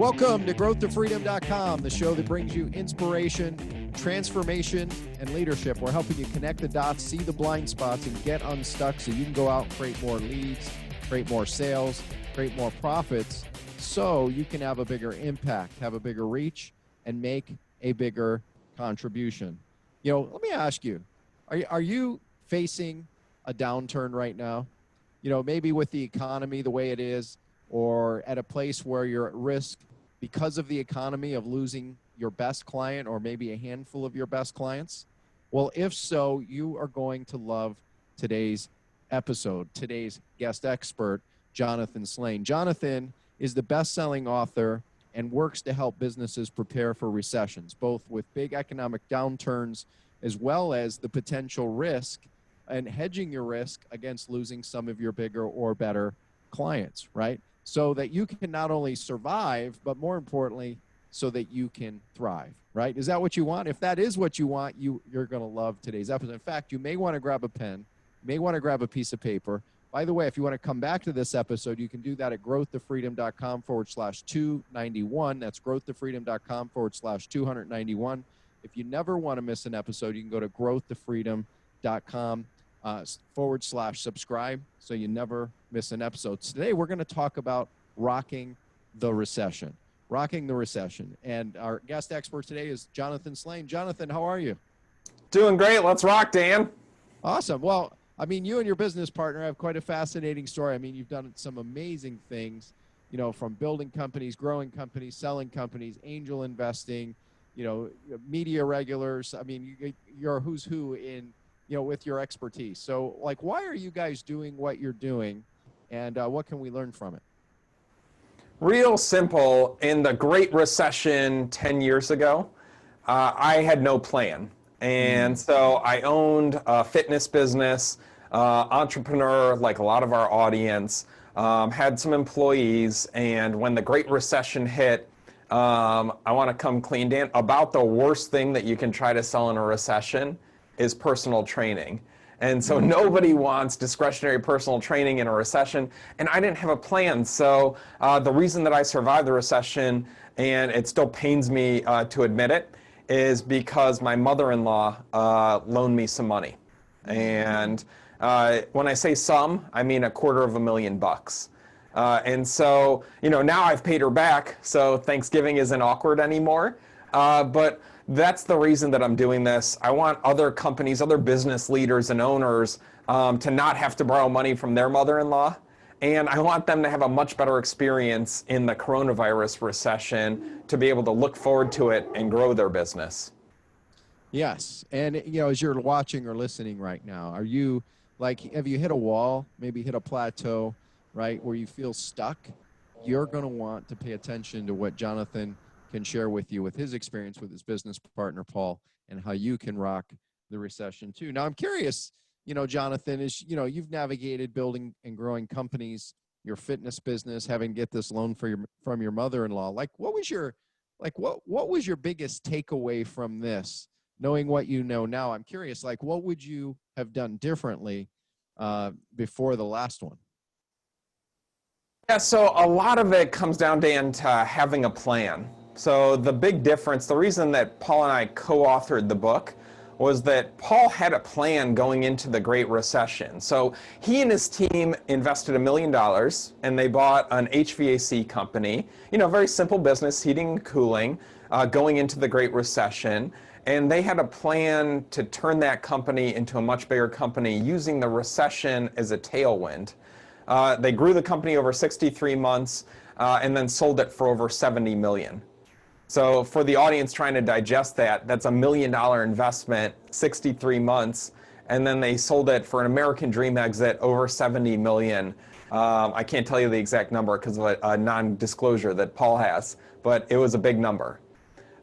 Welcome to growthtofreedom.com, the show that brings you inspiration, transformation, and leadership. We're helping you connect the dots, see the blind spots, and get unstuck so you can go out and create more leads, create more sales, create more profits, so you can have a bigger impact, have a bigger reach, and make a bigger contribution. You know, let me ask you, are you facing a downturn right now? You know, maybe with the economy the way it is, or at a place where you're at risk because of the economy of losing your best client or maybe a handful of your best clients? Well, if so, you are going to love today's episode. Today's guest expert, Jonathan Slane. Jonathan is the best-selling author and works to help businesses prepare for recessions, both with big economic downturns as well as the potential risk and hedging your risk against losing some of your bigger or better clients, right? So that you can not only survive, but more importantly, so that you can thrive, right? Is that what you want? If that is what you want, you're going to love today's episode. In fact, you may want to grab a pen, you may want to grab a piece of paper. By the way, if you want to come back to this episode, you can do that at growthtofreedom.com/291. That's growthtofreedom.com/291. If you never want to miss an episode, you can go to growthtofreedom.com /subscribe so you never miss an episode. Today, we're going to talk about rocking the recession. Rocking the recession. And our guest expert today is Jonathan Slane. Jonathan, how are you? Doing great. Let's rock, Dan. Awesome. Well, I mean, you and your business partner have quite a fascinating story. I mean, you've done some amazing things, you know, from building companies, growing companies, selling companies, angel investing, you know, media regulars. I mean, you're a who's who in, you know, with your expertise. So, like, why are you guys doing what you're doing, and what can we learn from it? Real simple. In the Great Recession 10 years ago, I had no plan. And so I owned a fitness business, entrepreneur like a lot of our audience, had some employees. And when the Great Recession hit, I want to come clean, Dan, about the worst thing that you can try to sell in a recession is personal training. And so nobody wants discretionary personal training in a recession, and I didn't have a plan. So the reason that I survived the recession, and it still pains me to admit it, is because my mother-in-law loaned me some money. And when I say some, I mean $250,000. And so, you know, now I've paid her back, so Thanksgiving isn't awkward anymore. But that's the reason that I'm doing this. I want other companies, other business leaders and owners to not have to borrow money from their mother-in-law. And I want them to have a much better experience in the coronavirus recession to be able to look forward to it and grow their business. Yes. And, you know, as you're watching or listening right now, are you, like, have you hit a wall, maybe hit a plateau, right, where you feel stuck? You're going to want to pay attention to what Jonathan can share with you with his experience with his business partner, Paul, and how you can rock the recession too. Now, I'm curious, you know, Jonathan, is, you know, you've navigated building and growing companies, your fitness business, having to get this loan from your mother-in-law. Like, what was your biggest takeaway from this, knowing what you know now? I'm curious, like, what would you have done differently before the last one? Yeah, so a lot of it comes down, Dan, to having a plan. So the big difference, the reason that Paul and I co-authored the book was that Paul had a plan going into the Great Recession. So he and his team invested $1 million, and they bought an HVAC company, you know, very simple business, heating and cooling, going into the Great Recession. And they had a plan to turn that company into a much bigger company using the recession as a tailwind. They grew the company over 63 months and then sold it for over $70 million. So for the audience trying to digest that, that's $1 million investment, 63 months, and then they sold it for an American Dream exit over $70 million. I can't tell you the exact number because of a non-disclosure that Paul has, but it was a big number.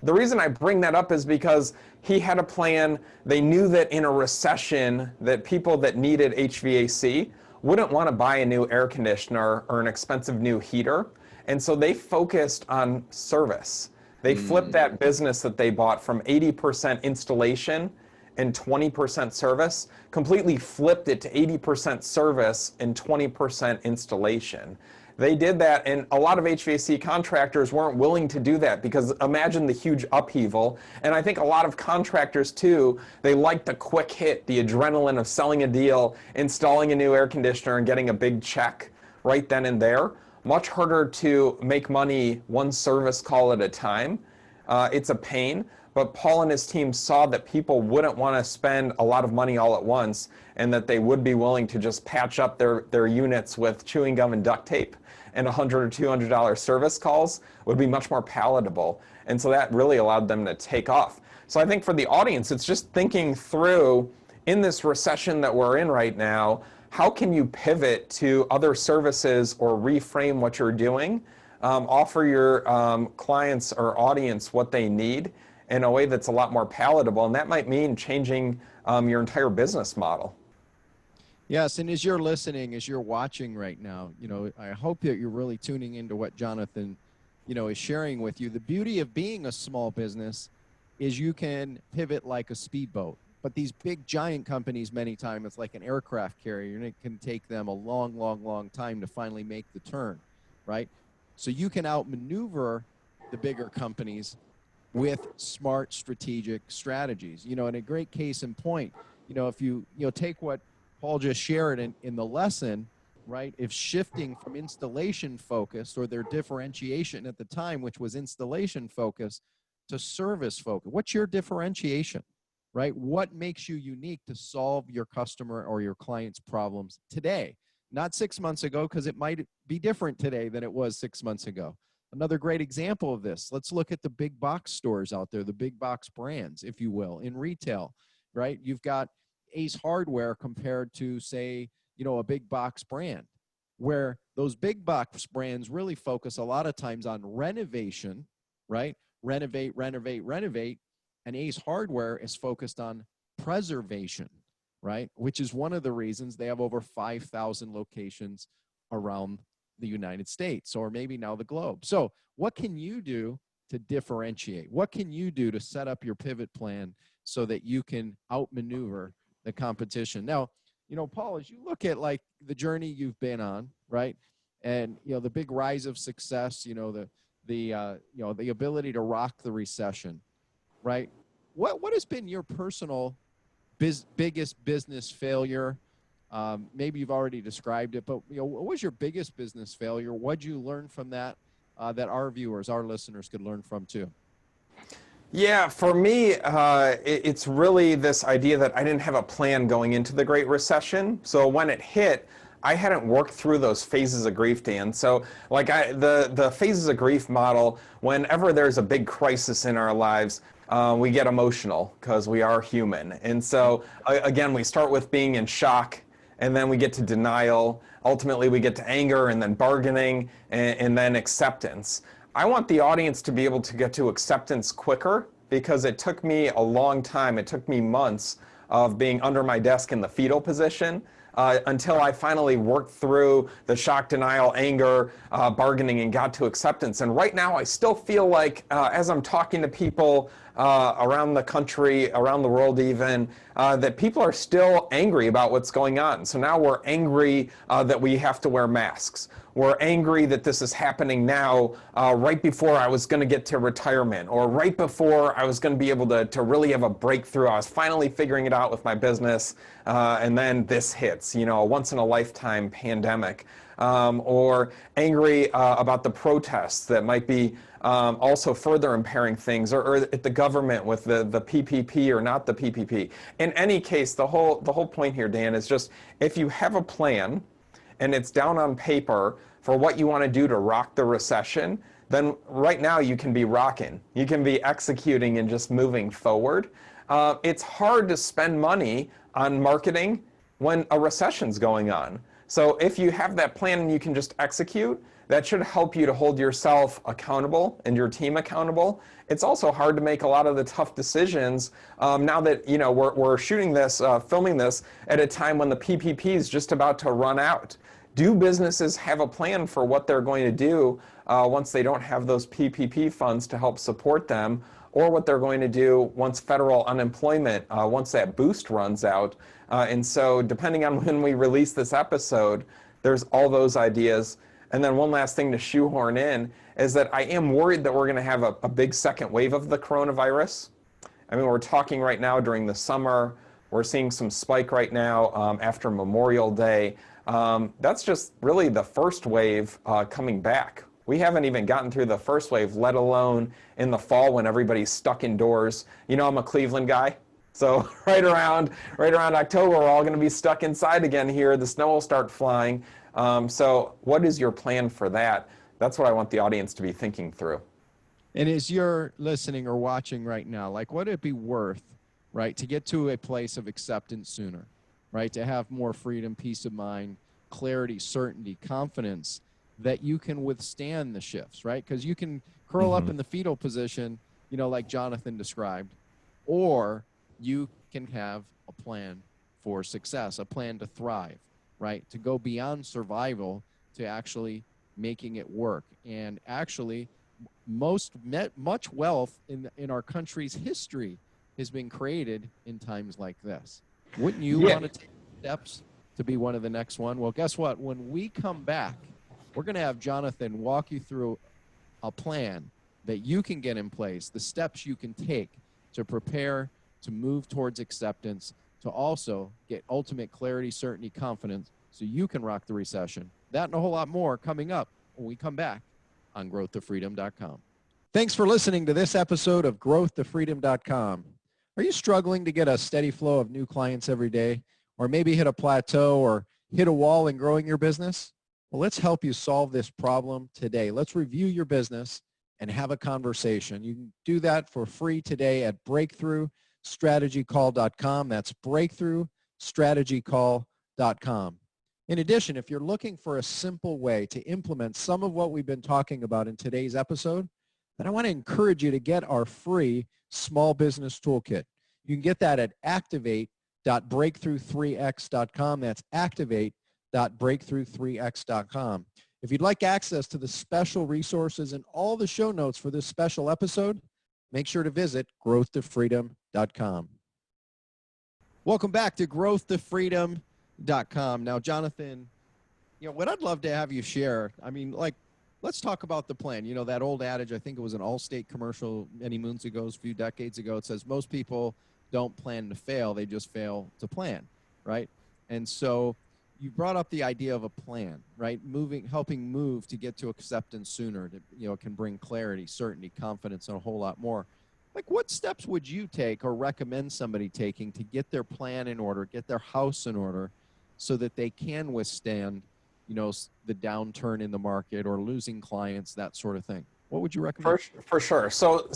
The reason I bring that up is because he had a plan. They knew that in a recession that people that needed HVAC wouldn't want to buy a new air conditioner or an expensive new heater, and so they focused on service. They flipped that business that they bought from 80% installation and 20% service, completely flipped it to 80% service and 20% installation. They did that, and a lot of HVAC contractors weren't willing to do that because imagine the huge upheaval. And I think a lot of contractors too, they like the quick hit, the adrenaline of selling a deal, installing a new air conditioner and getting a big check right then and there. Much harder to make money one service call at a time. It's a pain. But Paul and his team saw that people wouldn't want to spend a lot of money all at once, and that they would be willing to just patch up their units with chewing gum and duct tape, and $100 or $200 service calls would be much more palatable. And so that really allowed them to take off. So I think for the audience, it's just thinking through, in this recession that we're in right now, how can you pivot to other services or reframe what you're doing, offer your clients or audience what they need in a way that's a lot more palatable, and that might mean changing your entire business model. Yes, and as you're listening, as you're watching right now, I hope that you're really tuning into what Jonathan, is sharing with you. The beauty of being a small business is you can pivot like a speedboat. But these big giant companies, many times, it's like an aircraft carrier, and it can take them a long, long, long time to finally make the turn, right? So you can outmaneuver the bigger companies with smart strategic strategies. And a great case in point, if you take what Paul just shared in the lesson, right? If shifting from installation focused, or their differentiation at the time, which was installation focused, to service focused, what's your differentiation, right? What makes you unique to solve your customer or your client's problems today? Not 6 months ago, because it might be different today than it was 6 months ago. Another great example of this, let's look at the big box stores out there, the big box brands, if you will, in retail, right? You've got Ace Hardware compared to, say, a big box brand, where those big box brands really focus a lot of times on renovation, right? Renovate, renovate, renovate. And Ace Hardware is focused on preservation, right? Which is one of the reasons they have over 5,000 locations around the United States, or maybe now the globe. So what can you do to differentiate? What can you do to set up your pivot plan so that you can outmaneuver the competition? Now, Paul, as you look at like the journey you've been on, right? And, the big rise of success, the ability to rock the recession, right? What has been your personal biggest business failure? Maybe you've already described it, but what was your biggest business failure? What'd you learn from that that our viewers, our listeners could learn from too? Yeah, for me, it's really this idea that I didn't have a plan going into the Great Recession. So when it hit, I hadn't worked through those phases of grief, Dan. So like the phases of grief model, whenever there's a big crisis in our lives, we get emotional because we are human. And so again, we start with being in shock, and then we get to denial. Ultimately, we get to anger, and then bargaining, and then acceptance. I want the audience to be able to get to acceptance quicker, because it took me a long time. It took me months of being under my desk in the fetal position until I finally worked through the shock, denial, anger, bargaining, and got to acceptance. And right now, I still feel like as I'm talking to people around the country, around the world even, that people are still angry about what's going on. So now we're angry that we have to wear masks. We're angry that this is happening now, right before I was going to get to retirement, or right before I was going to be able to really have a breakthrough. I was finally figuring it out with my business, and then this hits, a once-in-a-lifetime pandemic. Or angry about the protests that might be also further impairing things, or at the government with the PPP or not the PPP. In any case, the whole point here, Dan, is just if you have a plan and it's down on paper for what you want to do to rock the recession, then right now you can be rocking. You can be executing and just moving forward. It's hard to spend money on marketing when a recession's going on. So if you have that plan and you can just execute, that should help you to hold yourself accountable and your team accountable. It's also hard to make a lot of the tough decisions now that we're shooting this, filming this at a time when the PPP is just about to run out. Do businesses have a plan for what they're going to do once they don't have those PPP funds to help support them? or what they're going to do once federal unemployment, once that boost runs out. And so depending on when we release this episode, there's all those ideas. And then one last thing to shoehorn in is that I am worried that we're going to have a big second wave of the coronavirus. I mean, we're talking right now during the summer. We're seeing some spike right now after Memorial Day. That's just really the first wave coming back. We haven't even gotten through the first wave, let alone in the fall when everybody's stuck indoors. You know, I'm a Cleveland guy. So right around October, we're all going to be stuck inside again here. The snow will start flying. So what is your plan for that? That's what I want the audience to be thinking through. And as you're listening or watching right now, like, what would it be worth, right, to get to a place of acceptance sooner, right, to have more freedom, peace of mind, clarity, certainty, confidence that you can withstand the shifts, right? Because you can curl up in the fetal position, you know, like Jonathan described, or you can have a plan for success, a plan to thrive, right, to go beyond survival to actually making it work. And actually, much wealth in our country's history has been created in times like this. Wouldn't you want to take steps to be one of the next one? Well, guess what? When we come back, we're going to have Jonathan walk you through a plan that you can get in place, the steps you can take to prepare to move towards acceptance, to also get ultimate clarity, certainty, confidence, so you can rock the recession. That and a whole lot more coming up when we come back on growthtofreedom.com. Thanks for listening to this episode of growthtofreedom.com. Are you struggling to get a steady flow of new clients every day, or maybe hit a plateau or hit a wall in growing your business? Well, let's help you solve this problem today. Let's review your business and have a conversation. You can do that for free today at breakthroughstrategycall.com. That's breakthroughstrategycall.com. In addition, if you're looking for a simple way to implement some of what we've been talking about in today's episode, then I want to encourage you to get our free small business toolkit. You can get that at activate.breakthrough3x.com. That's activate.breakthrough3x.com. If you'd like access to the special resources and all the show notes for this special episode, make sure to visit growthtofreedom.com. Welcome back to growthtofreedom.com. Now, Jonathan, you know, what I'd love to have you share, I mean, like, let's talk about the plan. You know, that old adage, I think it was an Allstate commercial many moons ago, a few decades ago. It says most people don't plan to fail. They just fail to plan, right? And so you brought up the idea of a plan, right? Helping move to get to acceptance sooner, to, you know, can bring clarity, certainty, confidence, and a whole lot more. Like, what steps would you take or recommend somebody taking to get their plan in order, get their house in order, so that they can withstand, you know, the downturn in the market or losing clients, that sort of thing? What would you recommend? For sure. So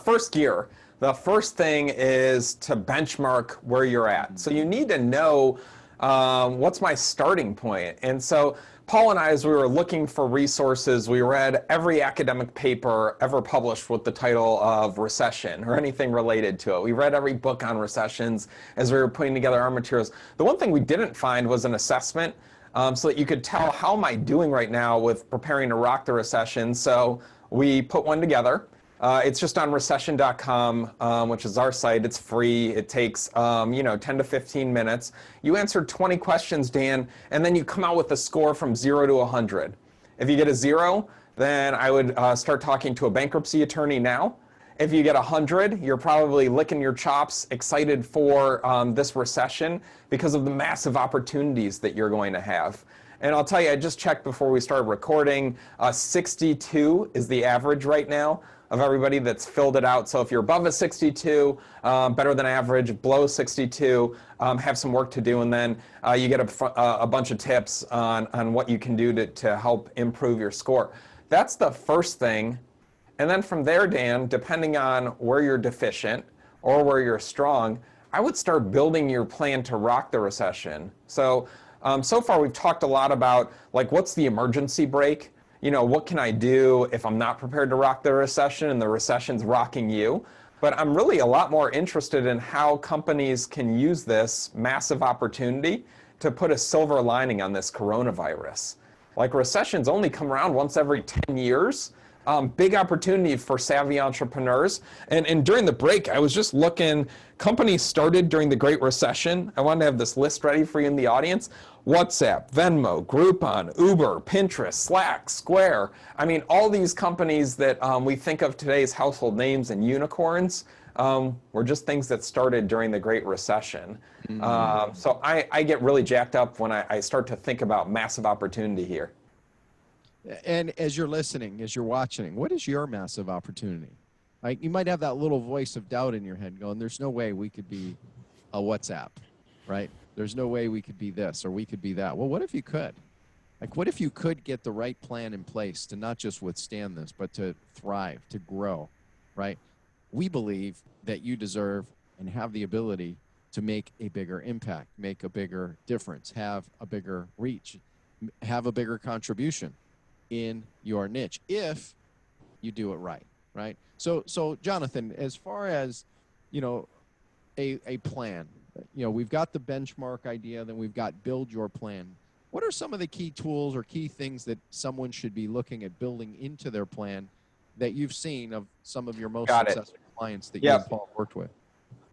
first gear, the first thing is to benchmark where you're at. So you need to know what's my starting point. And so Paul and I, as we were looking for resources, we read every academic paper ever published with the title of Recession or anything related to it. We read every book on recessions as we were putting together our materials. The one thing we didn't find was an assessment so that you could tell, how am I doing right now with preparing to rock the recession? So we put one together. It's just on recession.com, which is our site. It's free. It takes, 10 to 15 minutes. You answer 20 questions, Dan, and then you come out with a score from 0 to 100. If you get a 0, then I would start talking to a bankruptcy attorney now. If you get 100, you're probably licking your chops, excited for this recession because of the massive opportunities that you're going to have. And I'll tell you, I just checked before we started recording, 62 is the average right now of everybody that's filled it out. So if you're above a 62, better than average, below 62, have some work to do, and then you get a bunch of tips on what you can do to help improve your score. That's the first thing. And then from there, Dan, depending on where you're deficient or where you're strong, I would start building your plan to rock the recession. So far we've talked a lot about, like, what's the emergency brake? You know, what can I do if I'm not prepared to rock the recession and the recession's rocking you? But I'm really a lot more interested in how companies can use this massive opportunity to put a silver lining on this coronavirus. Like, recessions only come around once every 10 years. big opportunity for savvy entrepreneurs. And during the break, I was just looking, companies started during the Great Recession. I wanted to have this list ready for you in the audience. WhatsApp, Venmo, Groupon, Uber, Pinterest, Slack, Square. I mean, all these companies that we think of today as household names and unicorns were just things that started during the Great Recession. So I get really jacked up when I start to think about massive opportunity here. And as you're listening, as you're watching, what is your massive opportunity? Like, you might have that little voice of doubt in your head going, there's no way we could be a WhatsApp, right? There's no way we could be this or we could be that. Well, what if you could? Like, what if you could get the right plan in place to not just withstand this, but to thrive, to grow, right? We believe that you deserve and have the ability to make a bigger impact, make a bigger difference, have a bigger reach, have a bigger contribution in your niche if you do it right? So Jonathan, as far as, a plan, we've got the benchmark idea, then we've got build your plan. What are some of the key tools or key things that someone should be looking at building into their plan that you've seen of some of your most successful clients that you and Paul worked with?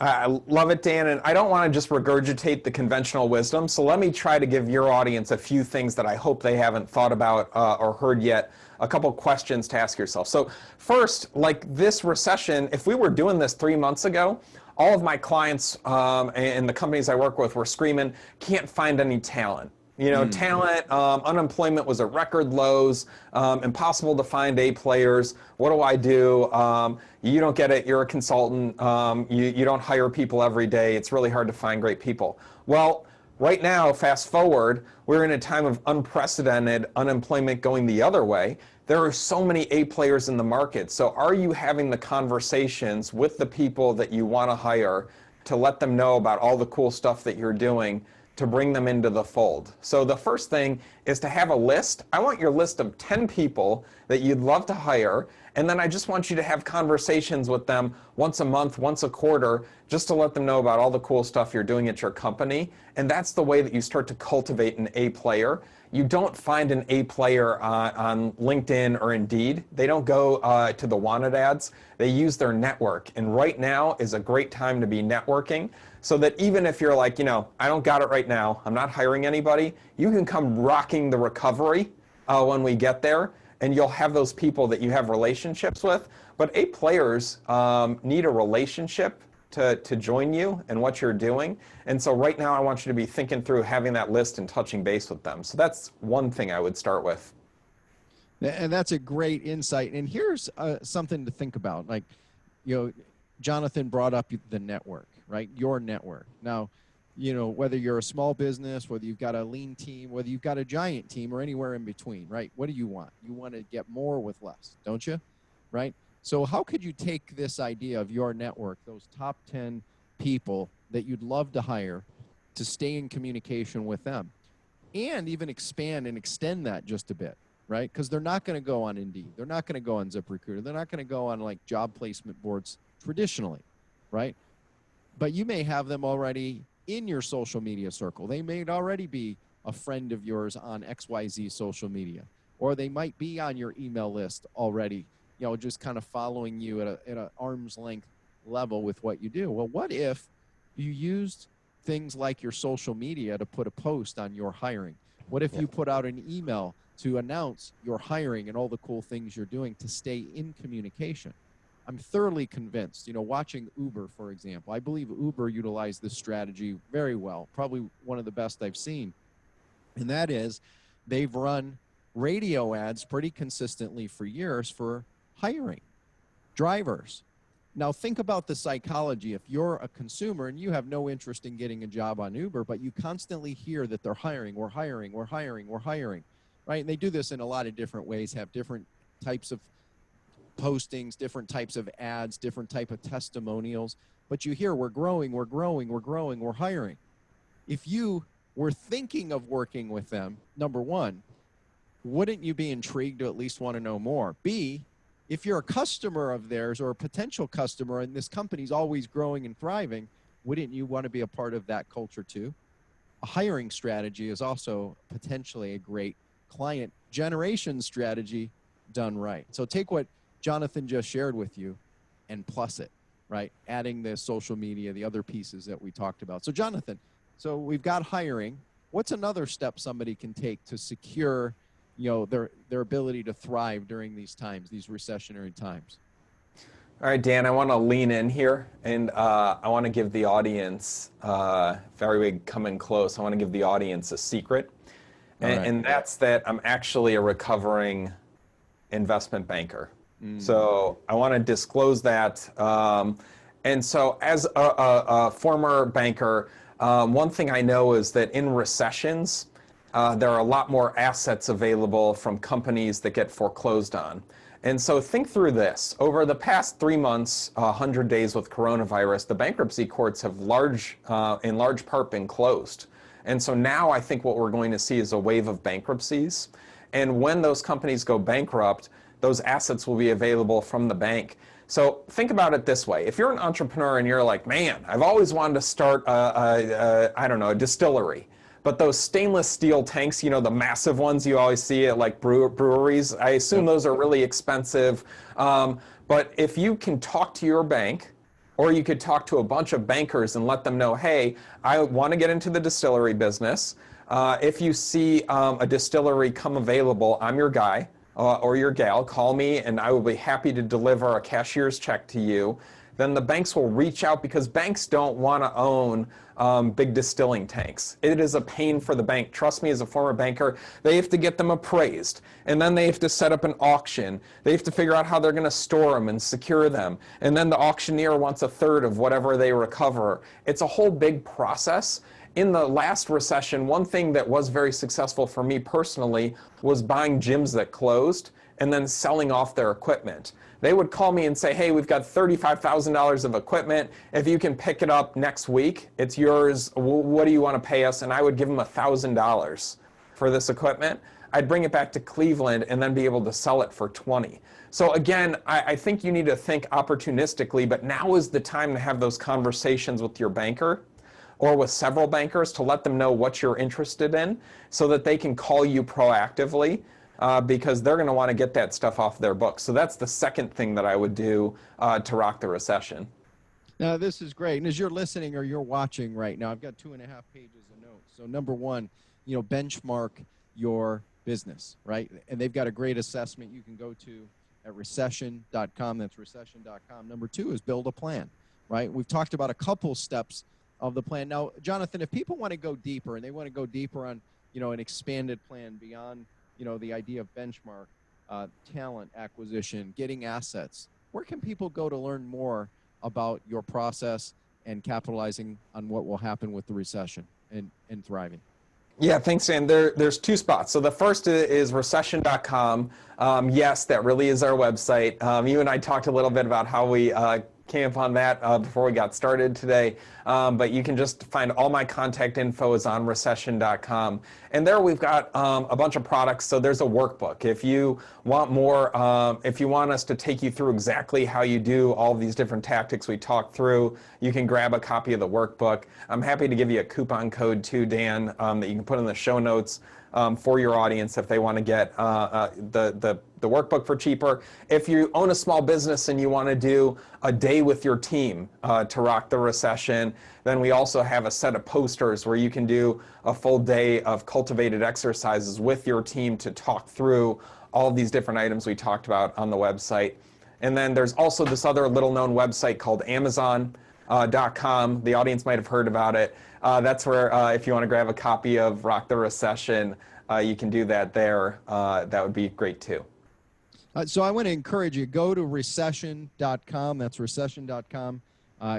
I love it, Dan, and I don't want to just regurgitate the conventional wisdom, so let me try to give your audience a few things that I hope they haven't thought about or heard yet, a couple questions to ask yourself. So first, like this recession, if we were doing this 3 months ago, all of my clients and the companies I work with were screaming, can't find any talent. Talent, unemployment was at record lows, impossible to find A players. What do I do? You don't get it. You're a consultant. You don't hire people every day. It's really hard to find great people. Well, right now, fast forward, we're in a time of unprecedented unemployment going the other way. There are so many A players in the market. So are you having the conversations with the people that you want to hire to let them know about all the cool stuff that you're doing to bring them into the fold? So the first thing is to have a list. I want your list of 10 people that you'd love to hire, and then I just want you to have conversations with them once a month, once a quarter, just to let them know about all the cool stuff you're doing at your company. And that's the way that you start to cultivate an A player. You don't find an A player on LinkedIn or Indeed. They don't go to the wanted ads. They use their network. And right now is a great time to be networking, so that even if you're like, I don't got it right now, I'm not hiring anybody, you can come rocking the recovery when we get there, and you'll have those people that you have relationships with. But A players need a relationship to join you and what you're doing. And so right now I want you to be thinking through having that list and touching base with them. So that's one thing I would start with. And that's a great insight. And here's something to think about. Like, Jonathan brought up the network, right? Your network. Now, whether you're a small business, whether you've got a lean team, whether you've got a giant team, or anywhere in between, right? What do you want? You want to get more with less, don't you? Right? So how could you take this idea of your network, those top 10 people that you'd love to hire, to stay in communication with them, and even expand and extend that just a bit, right? Because they're not going to go on Indeed. They're not going to go on ZipRecruiter. They're not going to go on like job placement boards traditionally, right? But you may have them already in your social media circle. They may already be a friend of yours on XYZ social media, or they might be on your email list already, just kind of following you at an arm's length level with what you do. Well, what if you used things like your social media to put a post on your hiring? What if you put out an email to announce your hiring and all the cool things you're doing to stay in communication? I'm thoroughly convinced, watching Uber, for example, I believe Uber utilized this strategy very well, probably one of the best I've seen. And that is, they've run radio ads pretty consistently for years for hiring drivers. Now think about the psychology. If you're a consumer and you have no interest in getting a job on Uber, but you constantly hear that they're hiring, we're hiring, right? And they do this in a lot of different ways, have different types of postings, different types of ads, different type of testimonials, but you hear we're growing, we're hiring. If you were thinking of working with them, number one, wouldn't you be intrigued to at least want to know more? B, if you're a customer of theirs or a potential customer and this company's always growing and thriving, wouldn't you want to be a part of that culture too? A hiring strategy is also potentially a great client generation strategy done right. So take what Jonathan just shared with you and plus it, right? Adding the social media, the other pieces that we talked about. So Jonathan, so we've got hiring. What's another step somebody can take to secure, their ability to thrive during these times, these recessionary times? All right, Dan, I want to lean in here, and I want to give the audience, very big coming close, I want to give the audience a secret. And that's that I'm actually a recovering investment banker. So I want to disclose that. And so as a former banker, one thing I know is that in recessions, there are a lot more assets available from companies that get foreclosed on. And so think through this. Over the past 3 months, 100 days with coronavirus, the bankruptcy courts have in large part been closed. And so now I think what we're going to see is a wave of bankruptcies. And when those companies go bankrupt, those assets will be available from the bank. So think about it this way. If you're an entrepreneur and you're like, man, I've always wanted to start a distillery. But those stainless steel tanks, the massive ones you always see at like breweries, I assume those are really expensive. But if you can talk to your bank, or you could talk to a bunch of bankers and let them know, hey, I want to get into the distillery business. If you see a distillery come available, I'm your guy or your gal. Call me and I will be happy to deliver a cashier's check to you. Then the banks will reach out because banks don't want to own big distilling tanks. It is a pain for the bank. Trust me, as a former banker, they have to get them appraised. And then they have to set up an auction. They have to figure out how they're going to store them and secure them. And then the auctioneer wants a third of whatever they recover. It's a whole big process. In the last recession, one thing that was very successful for me personally was buying gyms that closed and then selling off their equipment. They would call me and say, hey, we've got $35,000 of equipment. If you can pick it up next week, it's yours. What do you want to pay us? And I would give them $1,000 for this equipment. I'd bring it back to Cleveland and then be able to sell it for $20,000. So again, I think you need to think opportunistically, but now is the time to have those conversations with your banker or with several bankers to let them know what you're interested in so that they can call you proactively. Because they're going to want to get that stuff off their books. So that's the second thing that I would do to rock the recession. Now, this is great. And as you're listening or you're watching right now, I've got 2.5 pages of notes. So number one, benchmark your business, right? And they've got a great assessment you can go to at recession.com. That's recession.com. Number two is build a plan, right? We've talked about a couple steps of the plan. Now, Jonathan, if people want to go deeper and they want to go deeper on, an expanded plan beyond the idea of benchmark, talent acquisition, getting assets, where can people go to learn more about your process and capitalizing on what will happen with the recession and thriving? Yeah, thanks, Dan. There's two spots. So the first is recession.com. Yes, that really is our website. You and I talked a little bit about how we came upon that before we got started today. But you can just find all my contact info is on recession.com. And there we've got a bunch of products. So there's a workbook. If you want more, if you want us to take you through exactly how you do all these different tactics we talked through, you can grab a copy of the workbook. I'm happy to give you a coupon code too, Dan, that you can put in the show notes for your audience if they want to get the workbook for cheaper. If you own a small business and you want to do a day with your team to rock the recession, then we also have a set of posters where you can do a full day of cultivated exercises with your team to talk through all of these different items we talked about on the website. And then there's also this other little known website called Amazon.com. The audience might have heard about it. That's where if you want to grab a copy of Rock the Recession, you can do that there. That would be great too. So I want to encourage you, go to recession.com. That's recession.com.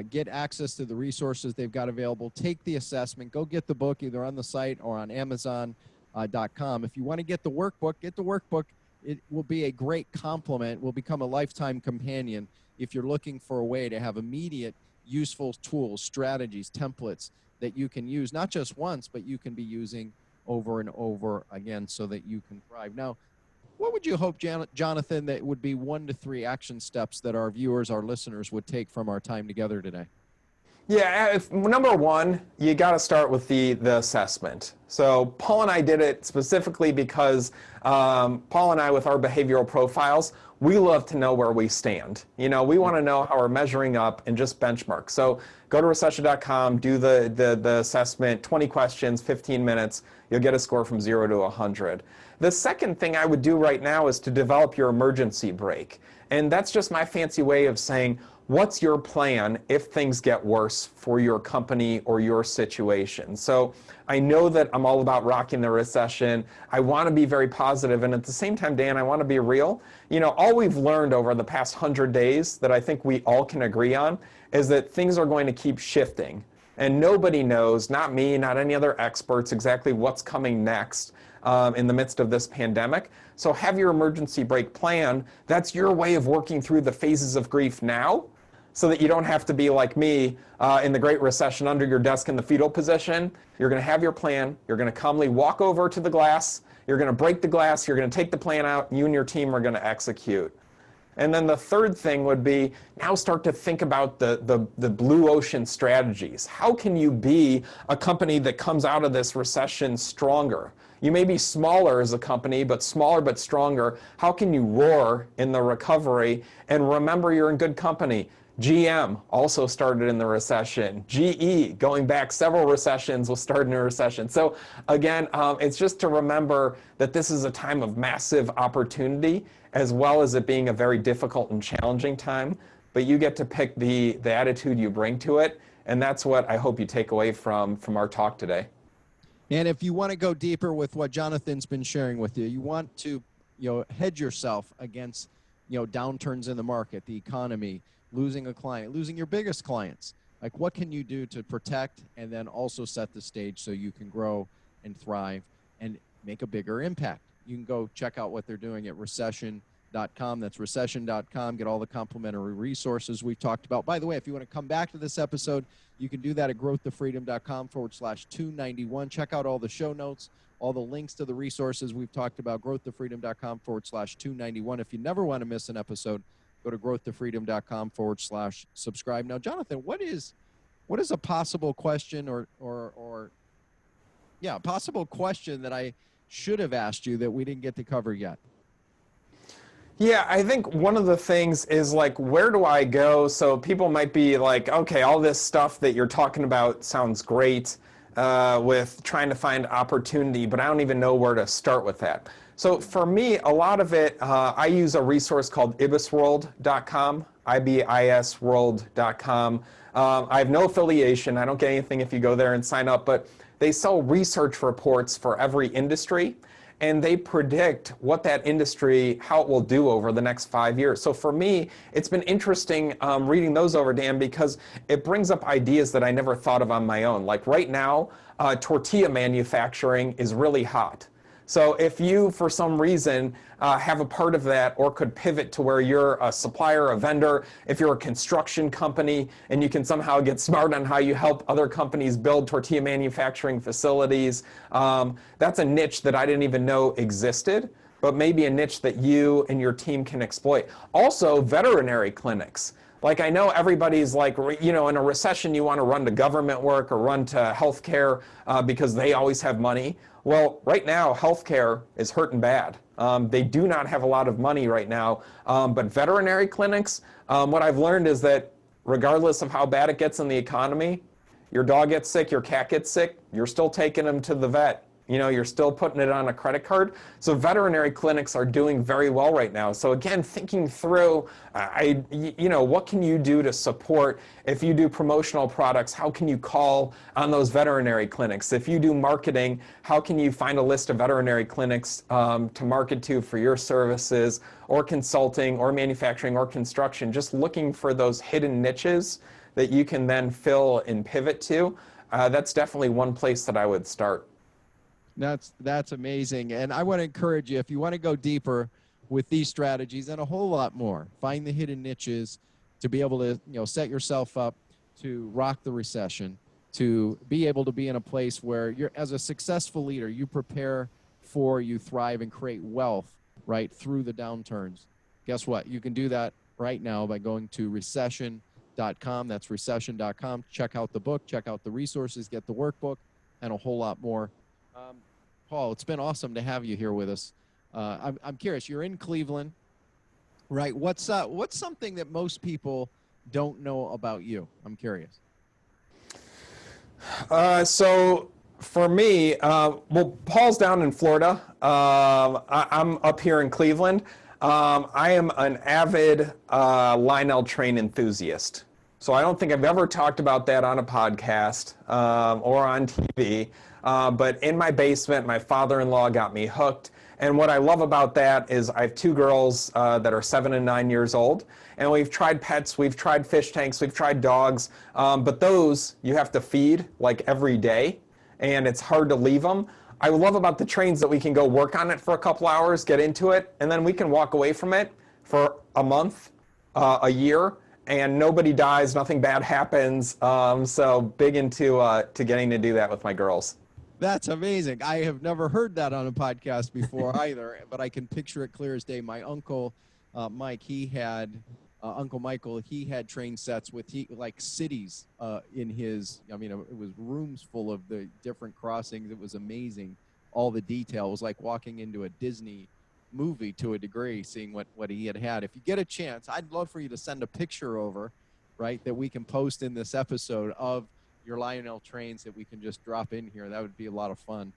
Get access to the resources they've got available. Take the assessment. Go get the book either on the site or on Amazon.com. If you want to get the workbook, get the workbook. It will be a great complement. Will become a lifetime companion if you're looking for a way to have immediate, useful tools, strategies, templates that you can use, not just once, but you can be using over and over again so that you can thrive. Now, what would you hope, Jonathan, that would be 1 to 3 action steps that our viewers, our listeners would take from our time together today? Yeah, number one, you got to start with the assessment. So Paul and I did it specifically because Paul and I, with our behavioral profiles, we love to know where we stand. You know, we want to know how we're measuring up and just benchmark. So go to recession.com, do the assessment, 20 questions, 15 minutes. You'll get a score from 0 to 100. The second thing I would do right now is to develop your emergency brake. And that's just my fancy way of saying, what's your plan if things get worse for your company or your situation? So I know that I'm all about rocking the recession. I want to be very positive, and at the same time, Dan, I want to be real. You know, all we've learned over the past 100 days that I think we all can agree on is that things are going to keep shifting. And nobody knows, not me, not any other experts, exactly what's coming next in the midst of this pandemic. So have your emergency brake plan. That's your way of working through the phases of grief now, so that you don't have to be like me in the Great Recession under your desk in the fetal position. You're going to have your plan. You're going to calmly walk over to the glass. You're going to break the glass. You're going to take the plan out. You and your team are going to execute. And then the third thing would be now start to think about the blue ocean strategies. How can you be a company that comes out of this recession stronger? You may be smaller as a company, but smaller but stronger. How can you roar in the recovery? And remember, you're in good company. GM also started in the recession. GE, going back several recessions, will start in a recession. So again, it's just to remember that this is a time of massive opportunity, as well as it being a very difficult and challenging time. But you get to pick the attitude you bring to it, and that's what I hope you take away from our talk today. And if you want to go deeper with what Jonathan's been sharing with you, you want to, hedge yourself against, downturns in the market, the economy, losing a client, losing your biggest clients. Like, what can you do to protect and then also set the stage so you can grow and thrive and make a bigger impact? You can go check out what they're doing at recession.com. That's recession.com. Get all the complimentary resources we've talked about. By the way, if you want to come back to this episode, you can do that at growthtofreedom.com/291. Check out all the show notes, all the links to the resources we've talked about, growthtofreedom.com/291. If you never want to miss an episode, go to growthtofreedom.com/subscribe. Now, Jonathan, what is a possible question possible question that I should have asked you that we didn't get to cover yet? Yeah, I think one of the things is, like, where do I go? So people might be like, okay, all this stuff that you're talking about sounds great with trying to find opportunity, but I don't even know where to start with that. So for me, a lot of it, I use a resource called ibisworld.com, ibisworld.com. I have no affiliation. I don't get anything if you go there and sign up, but they sell research reports for every industry, and they predict what that industry, how it will do over the next 5 years. So for me, it's been interesting reading those over, Dan, because it brings up ideas that I never thought of on my own. Like right now, tortilla manufacturing is really hot. So if you, for some reason, have a part of that or could pivot to where you're a supplier, a vendor, if you're a construction company and you can somehow get smart on how you help other companies build tortilla manufacturing facilities, that's a niche that I didn't even know existed, but maybe a niche that you and your team can exploit. Also, veterinary clinics. Like, I know everybody's like, in a recession, you want to run to government work or run to healthcare because they always have money. Well, right now, healthcare is hurting bad. They do not have a lot of money right now. But veterinary clinics, what I've learned is that regardless of how bad it gets in the economy, your dog gets sick, your cat gets sick, you're still taking them to the vet. You're still putting it on a credit card. So veterinary clinics are doing very well right now. So again, thinking through, what can you do to support? If you do promotional products, how can you call on those veterinary clinics? If you do marketing, how can you find a list of veterinary clinics to market to for your services, or consulting, or manufacturing, or construction? Just looking for those hidden niches that you can then fill and pivot to. That's definitely one place that I would start. That's amazing. And I want to encourage you, if you want to go deeper with these strategies and a whole lot more, find the hidden niches to be able to, set yourself up to rock the recession, to be able to be in a place where you're, as a successful leader, you prepare for, you thrive and create wealth right through the downturns. Guess what? You can do that right now by going to recession.com recession.com. That's recession.com. Check out the book, check out the resources, get the workbook, and a whole lot more. Paul, it's been awesome to have you here with us. I'm curious, you're in Cleveland, right? What's something that most people don't know about you? I'm curious. So for me, well, Paul's down in Florida. I'm up here in Cleveland. I am an avid Lionel train enthusiast. So I don't think I've ever talked about that on a podcast or on TV. But in my basement, my father-in-law got me hooked. And what I love about that is I have two girls that are 7 and 9 years old. And we've tried pets, we've tried fish tanks, we've tried dogs. But those you have to feed like every day. And it's hard to leave them. I love about the trains that we can go work on it for a couple hours, get into it, and then we can walk away from it for a month, a year, and nobody dies, nothing bad happens. So big into to getting to do that with my girls. That's amazing. I have never heard that on a podcast before either, but I can picture it clear as day. My uncle, Mike, Uncle Michael, he had train sets with like cities in his, I mean, it was rooms full of the different crossings. It was amazing. All the detail. It was like walking into a Disney movie to a degree, seeing what he had. If you get a chance, I'd love for you to send a picture over, right, that we can post in this episode of your Lionel trains that we can just drop in here. That would be a lot of fun.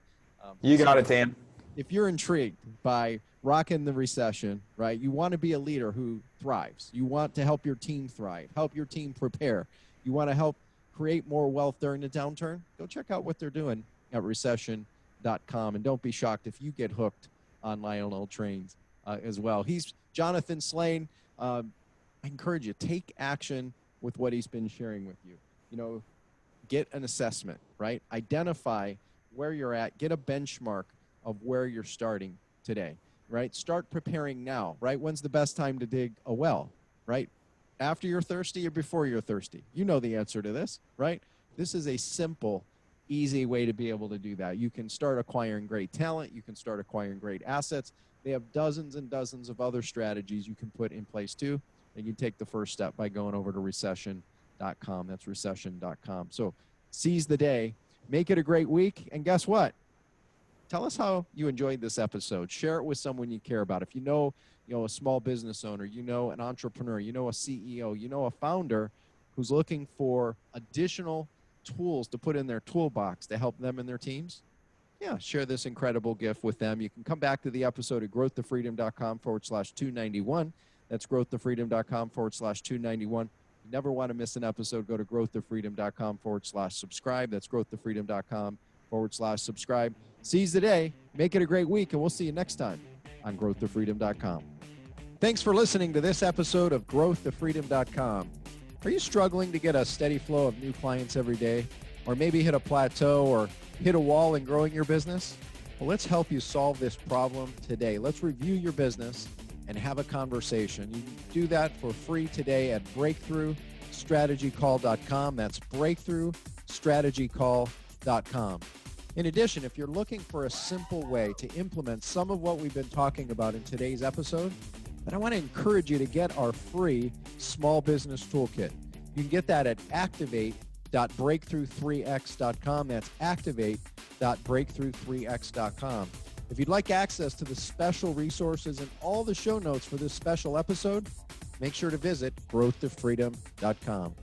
You got it, Dan. If you're intrigued by rocking the recession, right, you want to be a leader who thrives. You want to help your team thrive, help your team prepare. You want to help create more wealth during the downturn. Go check out what they're doing at recession.com. And don't be shocked if you get hooked on Lionel trains as well. He's Jonathan Slane. I encourage you, take action with what he's been sharing with you. You know, get an assessment, right? Identify where you're at. Get a benchmark of where you're starting today, right? Start preparing now, right? When's the best time to dig a well, right? After you're thirsty or before you're thirsty? You know the answer to this, right? This is a simple, easy way to be able to do that. You can start acquiring great talent. You can start acquiring great assets. They have dozens and dozens of other strategies you can put in place too. And you take the first step by going over to recession.com. That's recession.com. So seize the day, make it a great week. And guess what? Tell us how you enjoyed this episode. Share it with someone you care about. If you know a small business owner, you know an entrepreneur, you know a CEO, you know a founder who's looking for additional tools to put in their toolbox to help them and their teams, yeah, share this incredible gift with them. You can come back to the episode at growthtofreedom.com/291. That's growthtofreedom.com/291. You never want to miss an episode. Go to growthtofreedom.com/subscribe. That's growthtofreedom.com/subscribe. Seize the day, make it a great week, and we'll see you next time on growthtofreedom.com. Thanks for listening to this episode of growthtofreedom.com. Are you struggling to get a steady flow of new clients every day, or maybe hit a plateau or hit a wall in growing your business? Well, let's help you solve this problem today. Let's review your business and have a conversation. You can do that for free today at breakthroughstrategycall.com. That's breakthroughstrategycall.com. In addition, if you're looking for a simple way to implement some of what we've been talking about in today's episode, then I want to encourage you to get our free small business toolkit. You can get that at activate.breakthrough3x.com. That's activate.breakthrough3x.com. If you'd like access to the special resources and all the show notes for this special episode, make sure to visit growthtofreedom.com.